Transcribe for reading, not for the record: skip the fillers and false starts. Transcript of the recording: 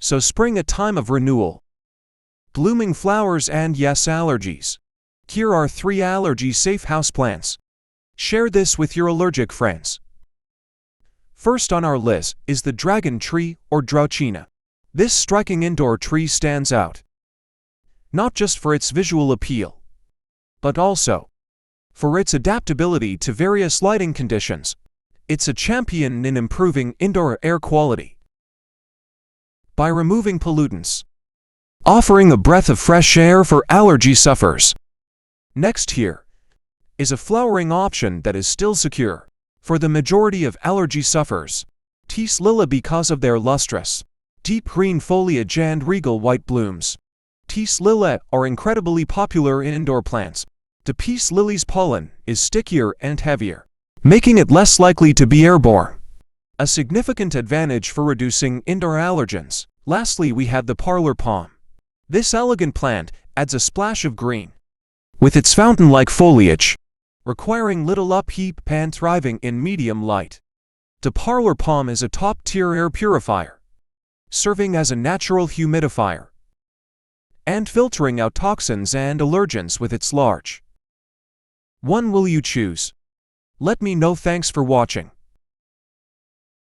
So spring a time of renewal. Blooming flowers and yes, allergies. Here are 3 allergy-safe houseplants. Share this with your allergic friends. First on our list is the dragon tree or Drauchina. This striking indoor tree stands out, not just for its visual appeal, but also for its adaptability to various lighting conditions. It's a champion in improving indoor air quality by removing pollutants, offering a breath of fresh air for allergy sufferers. Next here is a flowering option that is still secure for the majority of allergy sufferers. Peace lily, because of their lustrous, deep green foliage and regal white blooms. Peace lily are incredibly popular in indoor plants. The peace lily's pollen is stickier and heavier, making it less likely to be airborne, a significant advantage for reducing indoor allergens. Lastly, we have the parlor palm. This elegant plant adds a splash of green with its fountain-like foliage, requiring little upkeep and thriving in medium light. The parlor palm is a top-tier air purifier, serving as a natural humidifier and filtering out toxins and allergens with its large. One will you choose? Let me know. Thanks for watching.